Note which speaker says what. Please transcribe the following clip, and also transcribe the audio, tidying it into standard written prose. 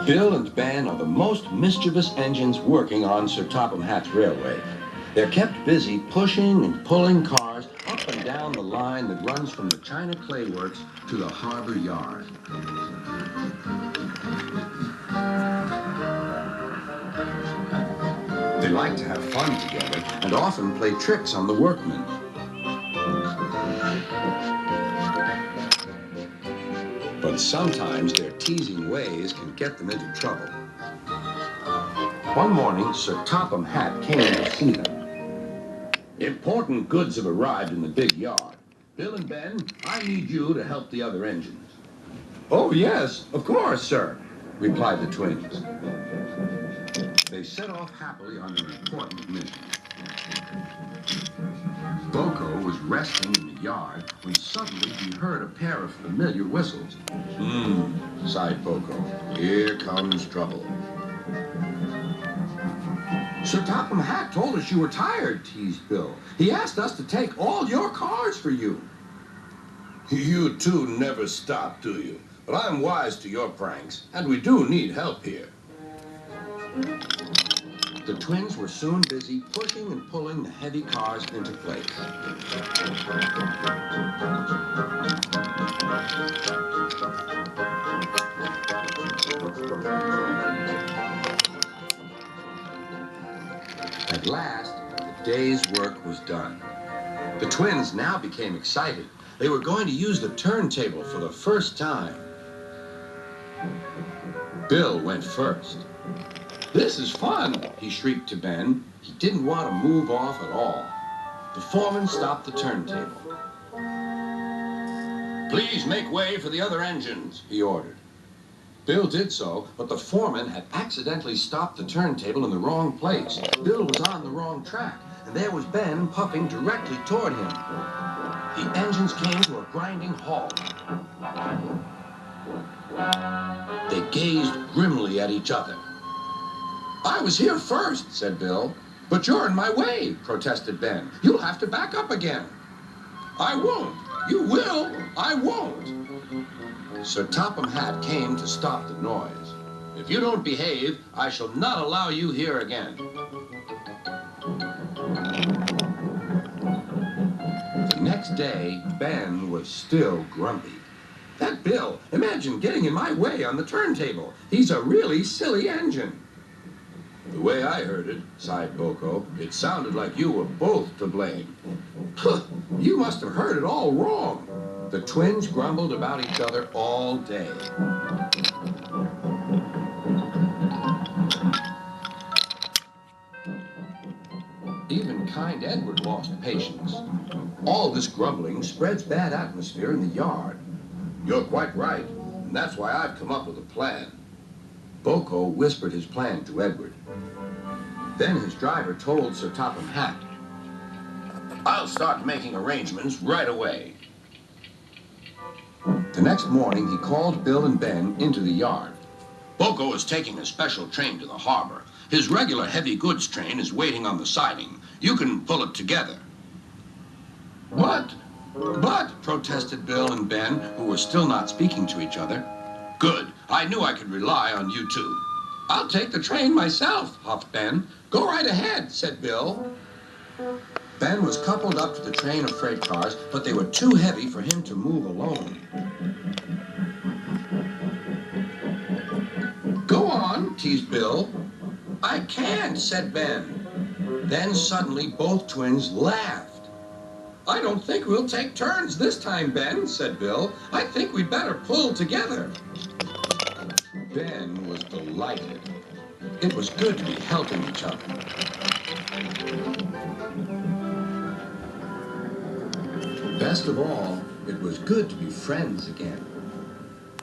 Speaker 1: Bill and Ben are the most mischievous engines working on Sir Topham Hatt's railway. They're kept busy pushing and pulling cars up and down the line that runs from the China Clay Works to the harbor yard. They like to have fun together and often play tricks on the workmen. But sometimes their teasing ways can get them into trouble. One morning, Sir Topham Hatt came to see them. Important goods have arrived in the big yard. Bill and Ben, I need you to help the other engines. Oh, yes, of course, sir, replied the twins. They set off happily on their important mission. Boko was resting in the yard when suddenly he heard a pair of familiar whistles. Sighed Boko. Here comes trouble. Sir Topham Hatt told us you were tired, teased Bill. He asked us to take all your cars for you.
Speaker 2: You two never stop, do you? But I'm wise to your pranks, and we do need help here.
Speaker 1: The twins were soon busy pushing and pulling the heavy cars into place. At last, the day's work was done. The twins now became excited. They were going to use the turntable for the first time. Bill went first. This is fun, he shrieked to Ben. He didn't want to move off at all. The foreman stopped the turntable. Please make way for the other engines, he ordered. Bill did so, but the foreman had accidentally stopped the turntable in the wrong place. Bill was on the wrong track, and there was Ben puffing directly toward him. The engines came to a grinding halt. They gazed grimly at each other. I was here first, said Bill. But you're in my way, protested Ben. You'll have to back up again. I won't. You will. I won't. Sir Topham Hatt came to stop the noise. If you don't behave, I shall not allow you here again. The next day, Ben was still grumpy. That Bill, imagine getting in my way on the turntable. He's a really silly engine.
Speaker 2: The way I heard it, sighed Boko, it sounded like you were both to blame.
Speaker 1: You must have heard it all wrong. The twins grumbled about each other all day. Even kind Edward lost patience. All this grumbling spreads bad atmosphere in the yard.
Speaker 2: You're quite right, and that's why I've come up with a plan.
Speaker 1: Boko whispered his plan to Edward. Then his driver told Sir Topham Hatt,
Speaker 2: I'll start making arrangements right away.
Speaker 1: The next morning, he called Bill and Ben into the yard.
Speaker 2: Boko is taking a special train to the harbor. His regular heavy goods train is waiting on the siding. You can pull it together.
Speaker 1: But, protested Bill and Ben, who were still not speaking to each other.
Speaker 2: Good. I knew I could rely on you two.
Speaker 1: I'll take the train myself, huffed Ben. Go right ahead, said Bill. Ben was coupled up to the train of freight cars, but they were too heavy for him to move alone. Go on, teased Bill. I can't, said Ben. Then suddenly both twins laughed. I don't think we'll take turns this time, Ben, said Bill. I think we'd better pull together. Ben was delighted. It was good to be helping each other. Best of all, it was good to be friends again.